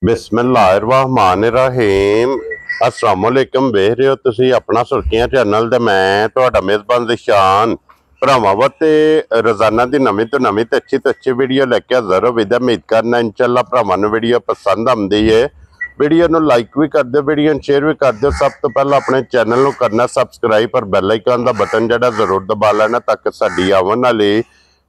बिस्मिल्लाहिर्रहमानिर्रहीम अस्सलाम वालेकुम। वेख रहे हो तुसी अपना सुर्खियां चैनल ते मैं तुहाडा मेज़बान दिशान भरावां ते रोजाना की नवीं तो अच्छी वीडियो लैके हाज़र हो। विदा उम्मीद करना इंशाअल्लाह भरावां नूं वीडियो पसंद आउंदी है। वीडियो नूं लाइक भी कर दो, वीडियो नूं शेयर भी कर दो। सब तो पहला अपने चैनल नूं करना सबसक्राइब और बैल आइकन दा बटन जिहड़ा जरूर दबा लेना ताकि साडी आवन वाली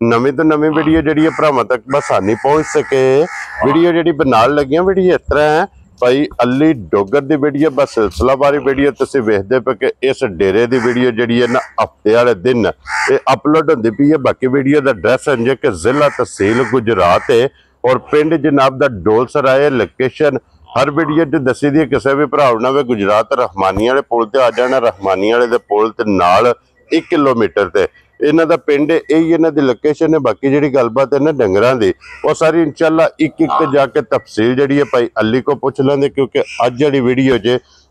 नवीं तो नवीं वीडियो जी भरावां तक बसानी पहुँच सके। वीडियो जी बनाने लगी वीडियो इस तरह है भाई अली डोगर की वीडियो बस सिलसिलावारी वीडियो तुसीं वेखदे पे कि इस डेरे की वीडियो जी है ना हफ्ते वाले दिन ये अपलोड होंदी पई है। बाकी वीडियो का एड्रैस है कि जिला तहसील गुजरात है और पिंड जनाब दा डोल सराय लोकेशन हर वीडियो च दसी दी। किसी भी भरा ना वे गुजरात रहमानी वाले पुल ते आ जाना, रहमानी वाले दे पुल ते नाल 1 किलोमीटर ते इन्हां दा पिंड यही इन्हां दी लोकेशन है। बाकी जिहड़ी गलबात है ना डंगरां दी वो सारी इंशाअल्लाह एक जाके तफसील जिहड़ी है भाई अली को पुछ लेंदे, क्योंकि अज जिहड़ी वीडियो च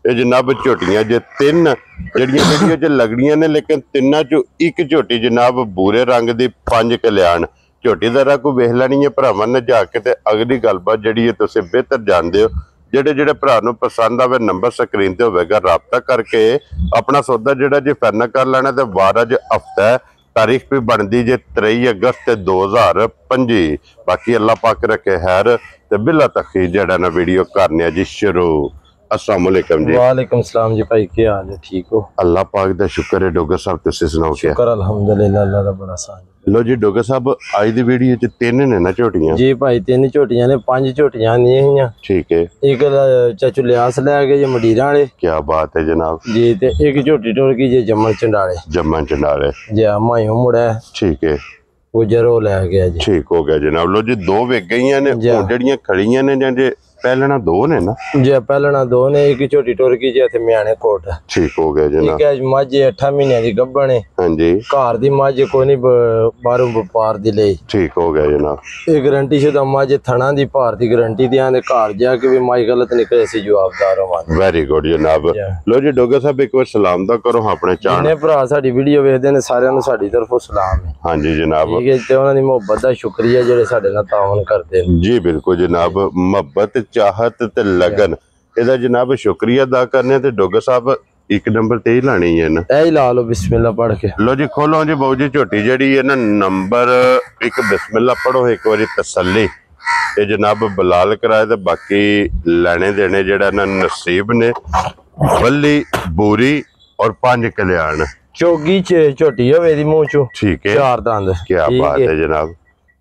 ये जनाब झोटियां जे 3 जिहड़ियां वीडियो च लगड़ियां ने, लेकिन तिन्नां चों एक झोटी जनाब भूरे रंग दी 5 कल्याण झोटी दा रंग वेख लैनी है भरावां ने जाके ते अगली गलबात जिहड़ी है तुसीं बेहतर जानदे हो। जेडे जेडे भरा नूं पसंद आवे नंबर स्क्रीन ते होवेगा, राबता करके अपना सौदा जिहड़ा जी फाइनल कर लेना। ते वार अज हफ्ता है, तारीख भी बनती जे 23 अगस्त 2025। बाकी अल्लाह पाक रखे खैर ते बिला तखीर जड़ा ना वीडियो करने जी शुरू। अस्सलाम वालेकुम जी। वालेकुम सलाम जी भाई, क्या हाल है? ठीक हो? अल्लाह पाक दा शुक्र है। डोगर साहब तुसीं सुनाओ क्या? शुक्र अल्हम्दुलिल्लाह, अल्लाह दा बड़ा साथ। लो जी डोगर साहब आज दी वीडियो च 3 ने ना झोटियां जी भाई, 3 झोटियां ने, 5 झोटियां नहीं। ठीक है। एक चाचू लियास ले गए जी मडीरा वाले। क्या बात है जनाब जी। ते एक झोटी टुर गई जी जम्मन चंडाले। जम्मन चंडाले जी मायूं मुड़ा। ठीक है। गुजरो ले गया जी। ठीक हो गया जनाब। लो जी 2 विक गई ने, जड़ियां खड़ियां ने जे पहलना 2 ने ना जी? पहलना 2 ने, एक झोटी टुर गई जी इत्थे म्याणे कोट। ठीक हो गया जनाब। एक मझ 8 महीने दी गब्बण है। हां जी। घर दी मझ कोई नहीं, बाहरों व्यापार दी ले। ठीक हो गया जनाब। ये गारंटी शुदा मझ थणा दी भार दी गारंटी दियां ने, घर जाके भी मझ गलत निकले सी जवाबदार होवांगे। वेरी गुड जनाब। लो जी डोगर साहब एक बार सलाम दा करो अपने चाहण जिन्ने भरा साडी वीडियो वेखदे ने सारियां नूं साडी तरफों सलाम है। हां जी जनाब। ठीक है, ते उन्हां दी मोहब्बत दा शुक्रिया जेड़े साडे नाल तावन करदे ने। जी बिल्कुल जनाब। मोहब्बत चाहत ते लगन इहदा जनाब शुक्रिया अदा करने। ते डोगर साहब एक नंबर ते ही लानी है ना? ऐ ला लो बिस्मिल्लाह पढ़ के। लो जी खोलो जी बाबू जी झोटी जिहड़ी है ना नंबर 1 बिस्मिल्लाह पढ़ो एक बारी तसल्ली। ये जनाब बलाल कराए ते बाकी लेने देने जेड़ा ना नसीब ने। बल्ली बूरी और 5 कल्याण चोगी झोटी होवे दी मूंह चो। ठीक है। 4 दंद। क्या बात है जनाब।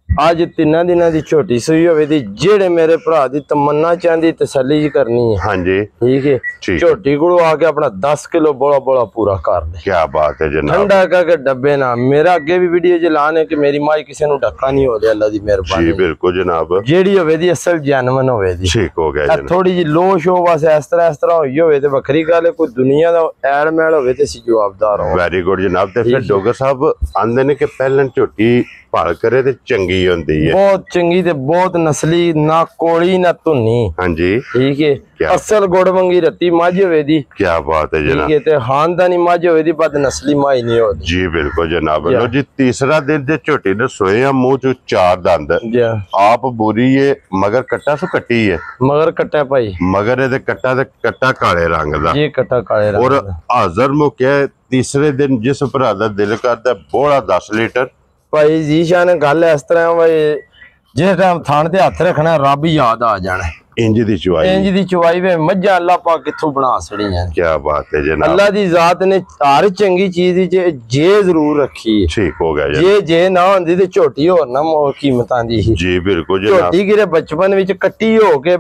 आज 3 दिनां दी झोटी सुई होवे दी, जेड़े मेरे भरा दी तमन्ना चाहंदी तसल्ली करनी है। हां जी। ठीक है। झोटी को आके अपना 10 किलो बोला बोला पूरा कर दे। क्या बात है जनाब। ठंडा करके डब्बे ना। मेरा अगे भी वीडियो जलान है कि मेरी माई किसी नु धक्का नहीं हो दे, अल्लाह दी मेहरबानी। जी बिल्कुल जनाब। जेड़ी होवे दी असल जेन्युइन होवे दी। ठीक हो गया जनाब। थोड़ी जी लो शो बस इस तरह होई होवे ते बखरी गल है। कोई दुनिया दा ऐड़ मैल होवे ते सी जवाबदार हो। वेरी गुड जनाब। ते फिर डोगर साहब आंदे ने कि पहलन झोटी भाल करे ते चंगी होंदी है। बहुत चंगी ते बहुत नस्ली, ना कोली ना धुन्नी। हां जी। ठीक है। असल गुड़ मंगी रत्ती मझ होवे दी। क्या बात है जनाब। ठीक है। ते खानदानी मझ होवे दी, बद नस्ली माई नहीं होती। जी बिल्कुल जनाब। लो जी तीसरा दिन जे झोटी ने सोए मुंह चो 4 दंद आप बुरी है मगर कट्टा सो कट्टी है। मगर कट्टा भाई, मगर ए कट्टा काले रंग दा। जी कट्टा काले रंग और हाजर मुके तीसरे दिन जिस भरा दा दिल करदा बोला 10 लीटर भाई जी शान गल इस तरह भाई, जिस टाइम थान ते हथ रखना रब याद आ जाना। इंज दी चुवाई, इंज दी चुवाई वे मज्जा अल्लाह पाक किथों बना छड़ियां। क्या बात है जनाब। अल्लाह दी जात ने हर चंगी चीज जे जरूर रखी है। ठीक हो गया जे ना होंदी ते झोटी होर ना कीमतां दी। जी बिल्कुल जनाब। झोटी गिरे बचपन विच कट्टी हो के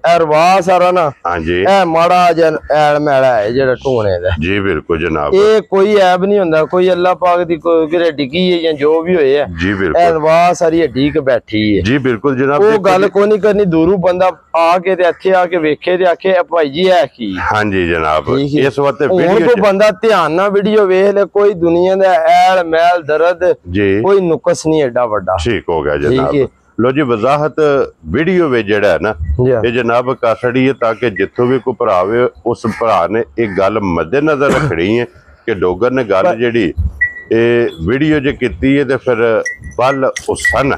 रवा सारा ना। हां जी। ए माड़ा जन ऐल मैला है जेड़ा ढूणे दा। जी बिल्कुल जनाब। ये कोई ऐब नहीं हुंदा, कोई अल्लाह पाक दी कोई गिरे डिगी है या जो भी होए है। जी बिल्कुल। रवा सारी हड्डी के बैठी है। जी बिल्कुल जनाब। वो गल कोई नहीं करनी, दूरों बंदा आके ते इत्थे आके वेखे ते आखे भाई जी है की। हां जी जनाब। इस वक्त वीडियो को बंदा ध्यान ना वीडियो वेख ले, कोई दुनिया दा ऐल मैल दर्द कोई नुक्स नहीं एडा वड्डा। ठीक हो गया जनाब। लो जी वजाहत वीडियो वे जेड़ा है ना ये जनाब कासड़ी है ताकि जिथों भी कोई भरावे उस भरा ने एक गल मद्देनजर रखनी है कि डोगर ने गल जेड़ी वीडियो जो कीती है ते फिर बल उसन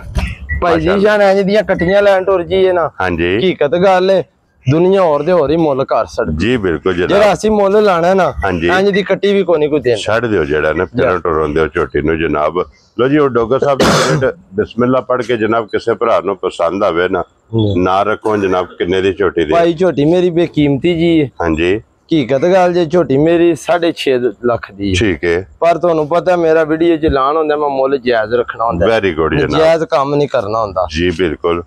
ਭਾਈ ਜੀ ਜਾਨ ਇੰਜ ਦੀਆਂ ਕੱਟੀਆਂ ਲੈਣ ਟੁਰ ਜੀਏ ਨਾ ਹਾਂਜੀ ਹਕੀਕਤ ਗੱਲ ਹੈ ਦੁਨੀਆ ਹੋਰ ਦੇ ਹੋਰ ਹੀ ਮੁੱਲ ਕਰ ਸਕਦੀ ਜੀ ਬਿਲਕੁਲ ਜਨਾਬ ਜਿਹੜਾ ਅਸੀਂ ਮੁੱਲ ਲਾਣਾ ਨਾ ਇੰਜ ਦੀ ਕੱਟੀ ਵੀ ਕੋਈ ਨਹੀਂ ਕੋਈ ਦੇਣਾ ਛੱਡ ਦਿਓ ਜਿਹੜਾ ਨਾ ਫਿਰਨ ਟੁਰਨ ਦਿਓ ਝੋਟੀ ਨੂੰ ਜਨਾਬ। ਲੋ ਜੀ ਉਹ ਡੋਗਰ ਸਾਹਿਬ ਦਾ ਰੇਟ ਬਿਸਮਿਲ੍ਲਾ ਪੜ ਕੇ ਜਨਾਬ ਕਿਸੇ ਭਰਾ ਨੂੰ ਪਸੰਦ ਆਵੇ ਨਾ ਰੱਖੋ ਜਨਾਬ ਕਿੰਨੇ ਦੀ ਝੋਟੀ ਦੀ ਭਾਈ ਝੋਟੀ ਮੇਰੀ ਬੇਕੀਮਤੀ ਜੀ ਹਾਂਜੀ ਹਕੀਕਤ ਗੱਲ ਜੇ ਝੋਟੀ ਮੇਰੀ 6.5 ਲੱਖ ਦੀ ਠੀਕ ਹੈ ਪਰ ਤੁਹਾਨੂੰ ਪਤਾ ਮੇਰਾ ਵੀਡੀਓ ਚ ਐਲਾਨ ਹੁੰਦਾ ਮੈਂ ਮੁੱਲ ਜਾਇਜ਼ ਰੱਖਣਾ ਹੁੰਦਾ ਵੈਰੀ ਗੁੱਡ ਜਨਾਬ ਜਾਇਜ਼ ਕੰਮ ਨਹੀਂ ਕਰਨਾ ਹੁੰਦਾ ਜੀ ਬਿਲਕੁਲ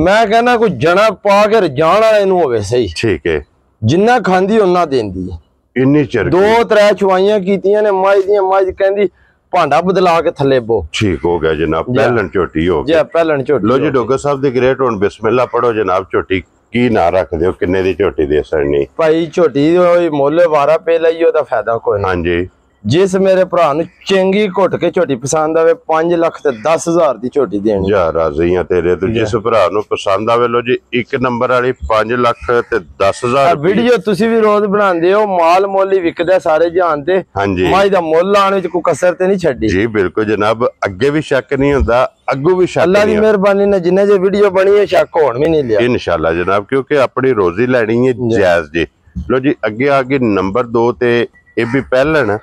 ਮੈਂ ਕਹਿੰਦਾ ਕੋਈ ਜਣਾ ਪਾ ਕੇ ਰਜਾਣ ਵਾਲੇ ਨੂੰ ਹੋਵੇ ਸਹੀ ਠੀਕ ਹੈ ਜਿੰਨਾ ਖਾਂਦੀ ਉਹਨਾਂ ਦਿੰਦੀ ਇੰਨੀ ਚਿਰ 2-3 ਚਵਾਈਆਂ ਕੀਤੀਆਂ ਨੇ ਮਾਝ ਦੀਆਂ ਮਾਝ ਕਹਿੰਦੀ ਭਾਂਡਾ ਬਦਲਾ ਕੇ ਥੱਲੇ ਬੋ ਠੀਕ ਹੋ ਗਿਆ ਜਨਾਬ ਪਹਿਲਣ ਝੋਟੀ ਹੋ ਗਈ ਜੀ ਪਹਿਲਣ ਝੋਟੀ ਲੋ ਜੀ ਡੋਗਰ ਸਾਹਿਬ ਦੀ ਗ੍ਰੇਟ ਹੁਣ ਬਿਸਮਿਲ੍ਲਾ ਪੜੋ ਜਨਾਬ ਝੋਟੀ ਕੀ ਨਾ ਰੱਖਦੇ ਹੋ ਕਿੰਨੇ ਦੀ ਝੋਟੀ ਦੇ ਸਰਨੀ ਭਾਈ ਝੋਟੀ ਹੋਈ ਮੁੱਲ ਵਾਰਾ ਪੇ ਲਈ ਉਹਦਾ ਫਾਇਦਾ ਕੋਈ ਨਹੀਂ ਹਾਂਜੀ ਜਿਸ ਮੇਰੇ ਭਰਾ ਨੂੰ ਚੰਗੀ ਘੁੱਟ ਕੇ ਝੋਟੀ ਪਸੰਦ ਆਵੇ 5 ਲੱਖ ਤੇ 10,000 ਦੀ ਝੋਟੀ ਦੇਣੀ ਜਾ ਰਾਜ਼ੀਆਂ ਤੇਰੇ ਤੋਂ ਜਿਸ ਭਰਾ ਨੂੰ ਪਸੰਦ ਆਵੇ ਲੋ ਜੀ ਇੱਕ ਨੰਬਰ ਵਾਲੀ 5 ਲੱਖ ਤੇ 10,000 ਵੀਡੀਓ ਤੁਸੀਂ ਵੀ ਰੋਜ਼ ਬਣਾਉਂਦੇ ਹੋ ਮਾਲ ਮੁੱਲ ਹੀ ਵਿਕਦਾ ਸਾਰੇ ਜਹਾਨ ਤੇ ਹਾਂਜੀ ਮਾਈ ਦਾ ਮੁੱਲ ਆਣ ਵਿੱਚ ਕੋਈ ਕਸਰ ਤੇ ਨਹੀਂ ਛੱਡੀ ਜੀ ਬਿਲਕੁਲ ਜਨਾਬ ਅੱਗੇ ਵੀ ਸ਼ੱਕ ਨਹੀਂ ਹੁੰਦਾ ਅੱਗੋਂ ਵੀ ਸ਼ੱਕ ਅੱਲਾ ਦੀ ਮਿਹਰਬਾਨੀ ਨਾਲ ਜਿੰਨੇ ਜੇ ਵੀਡੀਓ ਬਣੀ ਹੈ ਸ਼ੱਕ ਹੋਣ ਵੀ ਨਹੀਂ ਲਿਆ ਇਨਸ਼ਾਅੱਲਾ ਜਨਾਬ ਕਿਉਂਕਿ ਆਪਣੀ ਰੋਜ਼ੀ ਲੈਣੀ ਹੈ ਜਾਇਜ਼ ਜੀ ਲੋ ਜੀ ਅੱਗੇ ਨੰਬਰ 2 ਤੇ ਇਹ ਵੀ ਪਹਿਲਣ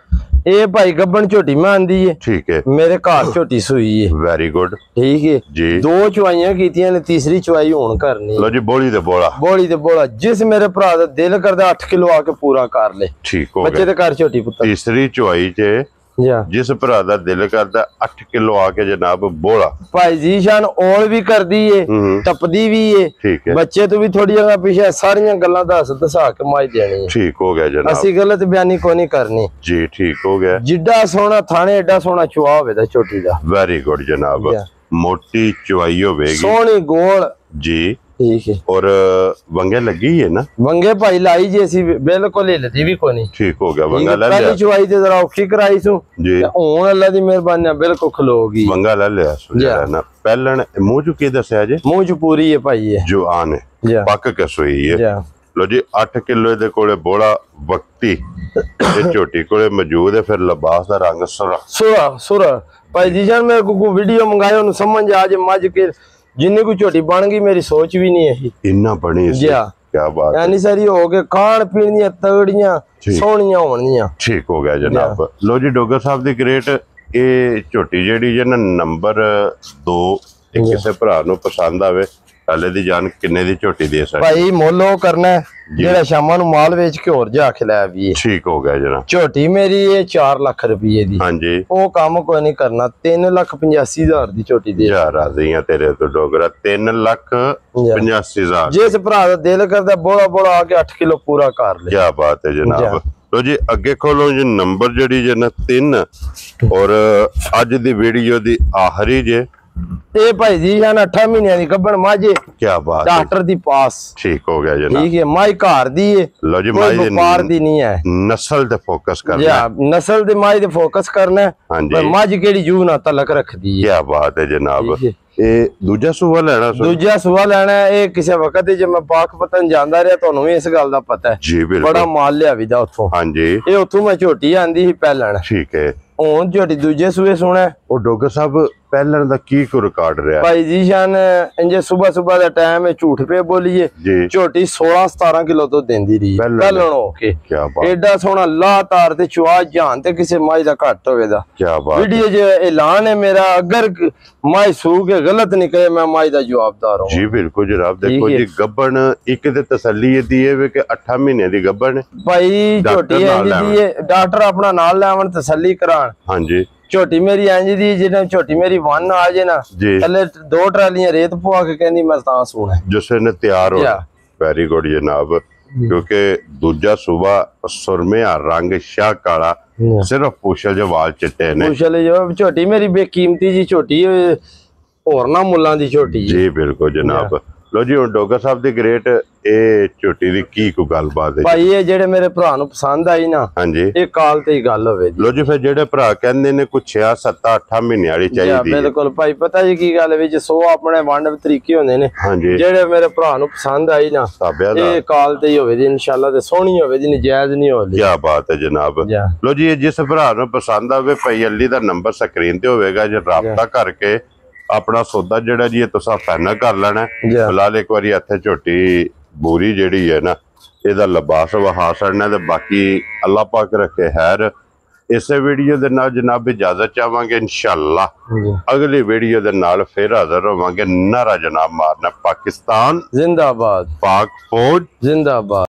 ਇਹ ਭਾਈ ਗੱਬਣ ਝੋਟੀ ਮੈਂ ਆਂਦੀ ਏ ਠੀਕ ਹੈ ਮੇਰੇ ਘਰ ਝੋਟੀ ਸੂਈ ਏ ਵੈਰੀ ਗੁੱਡ ਠੀਕ ਏ ਜੀ 2 ਚਵਾਈਆਂ ਕੀਤੀਆਂ ਨੇ ਤੀਸਰੀ ਚਵਾਈ ਹੋਣ ਕਰਨੀ ਲੋ ਜੀ ਬੋਲੀ ਤੇ ਬੋਲਾ ਬੋਲੀ ਤੇ ਬੋਲਾ ਜਿਸ ਮੇਰੇ ਭਰਾ ਦਾ ਦਿਲ ਕਰਦਾ 8 ਕਿਲੋ ਆ ਕੇ ਪੂਰਾ ਕਰ ਲੇ ਠੀਕ ਹੋ ਬੱਚੇ ਗਿਆ ਦੇ ਘਰ ਝੋਟੀ ਪੁੱਤਰ ਤੀਸਰੀ ਚੁਆਈ 'ਚ ਜਾ ਜਿਸ ਭਰਾ ਦਾ ਦਿਲ ਕਰਦਾ 8 ਕਿਲੋ ਆ ਕੇ ਜਨਾਬ ਬੋਲਾ ਭਾਈ ਜੀਸ਼ਾਨ ਔਲ ਵੀ ਕਰਦੀ ਏ ਟੱਪਦੀ ਵੀ ਏ ਠੀਕ ਹੈ ਬੱਚੇ ਤੋਂ ਵੀ ਥੋੜੀ ਜਗ੍ਹਾ ਪਿੱਛੇ ਸਾਰੀਆਂ ਗੱਲਾਂ ਦਸਾ ਕੇ ਮਾਈ ਦੇਣੀ ਠੀਕ ਹੋ ਗਿਆ ਜਨਾਬ ਅਸੀਂ ਗਲਤ ਬਿਆਨੀ ਕੋਈ ਨਹੀਂ ਕਰਨੀ ਜੀ ਠੀਕ ਹੋ ਗਿਆ ਜਿੱਡਾ ਸੋਹਣਾ ਥਾਣੇ ਏਡਾ ਸੋਹਣਾ ਚੁਆ ਹੋਵੇ ਦਾ ਝੋਟੀ ਦਾ ਵੈਰੀ ਗੁੱਡ ਜਨਾਬ ਮੋਟੀ ਚੁਆਈ ਹੋਵੇਗੀ ਸੋਹਣੀ ਗੋਲ ਜੀ ਠੀਕ ਹੈ ਔਰ ਵੰਗੇ ਲੱਗੀ ਹੈ ਨਾ ਵੰਗੇ ਭਾਈ ਲਾਈ ਜੇ ਅਸੀਂ ਬਿਲਕੁਲ ਹਿਲਦੀ ਵੀ ਕੋਈ ਨਹੀਂ ਠੀਕ ਹੋ ਗਿਆ ਵੰਗਾ ਲੈ ਪਹਿਲੀ ਲਿਆ ਚੁਆਈ ਤੇ ਜ਼ਰਾ ਔਖੀ ਕਰਾਈ ਸੂ ਜੀ ਹੁਣ ਅੱਲਾ ਦੀ ਮਿਹਰਬਾਨੀ ਨਾਲ ਬਿਲਕੁਲ ਖਲੋ ਗਈ ਵੰਗਾ ਲੈ ਲਿਆ ਸੁਝਾ ਨਾ ਪਹਿਲਣ ਮੂੰਹ ਚ ਕੀ ਦੱਸਿਆ ਜੇ ਮੂੰਹ ਚ ਪੂਰੀ ਹੈ ਭਾਈ ਇਹ ਜਵਾਨ ਹੈ ਪੱਕ ਕੇ ਸੋਈ ਹੈ ਜਾ ਲੋ ਜੀ 8 ਕਿਲੋ ਦੇ ਕੋਲੇ ਬੋਲਾ ਵਕਤੀ ਤੇ ਝੋਟੀ ਕੋਲੇ ਮੌਜੂਦ ਹੈ ਫਿਰ ਲਿਬਾਸ ਦਾ ਰੰਗ ਸੁਰਾ ਭਾਈ ਜੀ ਜਾਨ ਮੇਰੇ ਕੋ ਵੀਡੀਓ ਮੰਗਾਇਆ ਉਹਨੂੰ ਸਮਝ ਆ ਜੇ ਮੱਝ ਕੇ ਜਿੰਨੀ ਕੋ ਝੋਟੀ ਬਣ ਗਈ ਮੇਰੀ ਸੋਚ ਵੀ ਨਹੀਂ ਇਹੀ ਇੰਨਾ ਬਣੀ ਸੀ ਕੀ ਬਾਤ ਹੈ ਯਾਨੀ ਸਾਰੀ ਹੋ ਕੇ ਖਾਣ ਪੀਣ ਦੀਆਂ ਤਗੜੀਆਂ ਸੋਹਣੀਆਂ ਹੋਣੀਆਂ ਠੀਕ ਹੋ ਗਿਆ ਜਨਾਬ ਲੋ ਜੀ ਡੋਗਰ ਸਾਹਿਬ ਦੀ ਗ੍ਰੇਟ ਇਹ ਝੋਟੀ ਜਿਹੜੀ ਜੇ ਨਾ ਨੰਬਰ 2 ਕਿਸੇ ਭਰਾ ਨੂੰ ਪਸੰਦ ਆਵੇ ਹਲੇ ਦੀ ਜਾਨ ਕਿੰਨੇ ਦੀ ਝੋਟੀ ਦੇ ਸਕਦਾ ਭਾਈ ਮੁੱਲ ਉਹ ਕਰਨਾ ਜਿਹੜਾ ਸ਼ਾਮਾਂ ਨੂੰ ਮਾਲ ਵੇਚ ਕੇ ਹੋਰ ਜਾ ਖਿਲਾਇਆ ਵੀ ਠੀਕ ਹੋ ਗਿਆ ਜਨਾਬ ਝੋਟੀ ਮੇਰੀ ਇਹ 4 ਲੱਖ ਰੁਪਏ ਦੀ ਹਾਂਜੀ ਉਹ ਕੰਮ ਕੋਈ ਨਹੀਂ ਕਰਨਾ 3,85,000 ਦੀ ਝੋਟੀ ਦੇ ਯਾਰ ਰਾਜ਼ੀਆਂ ਤੇਰੇ ਤੋਂ ਡੋਗਰਾ 3,85,000 ਜਿਸ ਭਰਾ ਦਾ ਦਿਲ ਕਰਦਾ ਬੋਲਾ ਆ ਕੇ 8 ਕਿਲੋ ਪੂਰਾ ਕਰ ਲੈ ਕੀ ਬਾਤ ਹੈ ਜਨਾਬ ਲੋ ਜੀ ਅੱਗੇ ਖੋਲੋ ਜੀ ਨੰਬਰ ਜਿਹੜੀ ਜੇ ਨਾ 3 ਔਰ ਅੱਜ ਦੀ ਵੀਡੀਓ ਦੀ ਆਖਰੀ ਜੇ ਇਹ ਭਾਈ ਜੀ ਜਾਨ 8 ਮਹੀਨਿਆਂ ਦੀ ਗੱਭਣ ਮਾਝੇ ਕੀ ਬਾਤ ਡਾਕਟਰ ਦੀ ਪਾਸ ਠੀਕ ਹੋ ਗਿਆ ਜਨਾਬ ਠੀਕ ਹੈ ਮਾਈ ਘਰ ਦੀ ਹੈ ਲੋ ਜੀ ਮਾਈ ਦੀ ਵਪਾਰ ਦੀ ਨਹੀਂ ਹੈ ਨਸਲ ਤੇ ਫੋਕਸ ਕਰਨਾ ਜਾਂ ਨਸਲ ਦੇ ਮਾਈ ਤੇ ਫੋਕਸ ਕਰਨਾ ਹਾਂਜੀ ਮੱਝ ਕਿਹੜੀ ਜੂ ਨਾਲ ਤਲਕ ਰੱਖਦੀ ਹੈ ਕੀ ਬਾਤ ਹੈ ਜਨਾਬ ਇਹ ਦੂਜਾ ਸੂਆ ਲੈਣਾ ਦੂਜਾ ਸੂਆ ਲੈਣਾ ਇਹ ਕਿਸੇ ਵਕਤ ਜੇ ਮੈਂ ਪਾਕ ਪਤਨ ਜਾਂਦਾ ਰਿਹਾ ਤੁਹਾਨੂੰ ਵੀ ਇਸ ਗੱਲ ਦਾ ਪਤਾ ਹੈ ਜੀ ਬਿਲਕੁਲ ਬੜਾ ਮਾਲ ਲਿਆ ਵੀ ਦਾ ਉੱਥੋਂ ਹਾਂਜੀ ਇਹ ਉੱਥੋਂ ਮੈਂ ਝੋਟੀ ਆਂਦੀ ਸੀ ਪਹਿਲਣ ਠੀਕ ਹੈ ਹੁਣ ਝੋਟੀ ਦੂਜੇ ਸੂਏ ਸੁਣਾ ਉਹ ਡੋਗਰ ਸਾਹਿਬ ਪਹਿਲਣ ਦਾ ਕੀ ਕੋ ਰਿਕਾਰਡ ਰਿਹਾ ਭਾਈ ਜੀ ਸ਼ਾਨ ਇੰਜੇ ਸਵੇਰ ਦਾ ਟਾਈਮ ਹੈ ਝੂਠ ਪੇ ਬੋਲੀਏ ਝੋਟੀ 16-17 ਕਿਲੋ ਤੋਂ ਦਿੰਦੀ ਰਹੀ ਪਹਿਲਣ ਹੋ ਕੇ ਕੀ ਬਾਤ ਐਡਾ ਸੋਹਣਾ ਲਾਤਾਰ ਤੇ ਚੁਆ ਜਾਨ ਤੇ ਕਿਸੇ ਮਾਈ ਦਾ ਘੱਟ ਹੋਵੇਦਾ ਕੀ ਬਾਤ ਵੀਡੀਓ ਜੇ ਐਲਾਨ ਹੈ ਮੇਰਾ ਅਗਰ ਮਾਈ ਸੂ ਕੇ ਗਲਤ ਨਹੀਂ ਕਹੇ ਮੈਂ ਮਾਈ ਦਾ ਜਵਾਬਦਾਰ ਹਾਂ ਜੀ ਬਿਲਕੁਲ ਜਨਾਬ ਦੇਖੋ ਜੀ ਗੱਬਣ ਇੱਕ ਤੇ ਤਸੱਲੀ ਇਹਦੀ ਹੈ ਕਿ 8 ਮਹੀਨੇ ਦੀ ਗੱਬਣ ਭਾਈ ਝੋਟੀ ਇੰਜ ਦੀ ਹੈ ਡਾਕਟਰ ਆਪਣਾ ਨਾਲ ਲੈਵਣ ਤਸੱਲੀ ਕਰਾਣ ਹਾਂਜੀ ਝੋਟੀ ਮੇਰੀ ਇੰਜ ਦੀ ਜਿਹਨੇ ਝੋਟੀ ਮੇਰੀ ਵਨ ਆ ਜੇ ਨਾ ਥੱਲੇ 2 ਟਰਾਲੀਆਂ ਰੇਤ ਪਵਾ ਕੇ ਕਹਿੰਦੀ ਮੈਂ ਤਾਂ ਸੋਣਾ ਜਿਸੇ ਨੇ ਤਿਆਰ ਹੋ ਵੈਰੀ ਗੁੱਡ ਜਨਾਬ ਕਿਉਂਕਿ ਦੂਜਾ ਸੂਬਾ ਸੁਰਮਿਆ ਰੰਗ ਸ਼ਾਹ ਕਾਲਾ ਸਿਰਫ ਪੁੱਛਲ ਜੇ ਵਾਲ ਚਿੱਟੇ ਨੇ ਪੁੱਛਲ ਜੋ ਝੋਟੀ ਮੇਰੀ ਬੇਕੀਮਤੀ ਜੀ ਝੋਟੀ ਹੋਰ ਨਾ ਮੁੱਲਾਂ ਦੀ ਝੋਟੀ ਜੀ ਬਿਲਕੁਲ ਜਨਾਬ ਲੋ ਜੀ ਹੁਣ ਡੋਗਰ ਸਾਹਿਬ ਦੀ ਗ੍ਰੇਟ ਇਹ ਝੋਟੀ ਦੀ ਕੀ ਕੋ ਗੱਲਬਾਤ ਹੈ ਭਾਈ ਇਹ ਜਿਹੜੇ ਮੇਰੇ ਭਰਾ ਨੂੰ ਪਸੰਦ ਆਈ ਨਾ ਹਾਂਜੀ ਇਹ ਕਾਲ ਤੇ ਹੀ ਗੱਲ ਹੋਵੇ ਜੀ ਲੋ ਜੀ ਫਿਰ ਜਿਹੜੇ ਭਰਾ ਕਹਿੰਦੇ ਨੇ ਕੁਛ 6-7-8 ਮਹੀਨੇ ਵਾਲੀ ਚਾਹੀਦੀ ਬਿਲਕੁਲ ਭਾਈ ਪਤਾ ਜੀ ਕੀ ਗੱਲ ਵਿੱਚ 100 ਆਪਣੇ ਵੰਡ ਤਰੀਕੇ ਹੁੰਦੇ ਨੇ ਹਾਂਜੀ ਜਿਹੜੇ ਮੇਰੇ ਭਰਾ ਨੂੰ ਪਸੰਦ ਆਈ ਨਾ ਇਹ ਕਾਲ ਤੇ ਹੀ ਹੋਵੇ ਜੀ ਇਨਸ਼ਾਅੱਲਾ ਤੇ ਸੋਹਣੀ ਹੋਵੇ ਜੀ ਨਜਾਇਜ਼ ਨਹੀਂ ਹੋਵੇ ਕੀ ਬਾਤ ਹੈ ਜਨਾਬ ਲੋ ਜੀ ਜਿਸ ਭਰਾ ਨੂੰ ਪਸੰਦ ਆਵੇ ਭਾਈ ਅਲੀ ਦਾ ਨੰਬਰ ਸਕਰੀਨ ਤੇ ਹੋਵੇਗਾ ਜੇ ਰਾਬਤਾ ਕਰਕੇ अपना सौदा जेड़ा जी तुसा फाइनल कर लेना है। जी। फिलहाल एक बारी इत्थे झोटी बूरी जेड़ी है ना ਇਹਦਾ ਲਿਬਾਸ ਵਹਾ ਛੱਡਣਾ ਤੇ ਬਾਕੀ ਅੱਲਾਹ ਪਾਕ ਰੱਖੇ ਖੈਰ। ਇਸੇ ਵੀਡੀਓ ਦੇ ਨਾਲ ਜਨਾਬ ਇਜਾਜ਼ਤ ਚਾਹਾਂਗੇ ਇਨਸ਼ਾਅੱਲਾ ਅਗਲੀ ਵੀਡੀਓ ਦੇ ਨਾਲ ਫਿਰ ਹਾਜ਼ਰ ਹੋਵਾਂਗੇ। ਨਾਰਾ ਜਨਾਬ ਮਾਰਨਾ ਪਾਕਿस्तान जिंदाबाद, पाक फौज जिंदाबाद।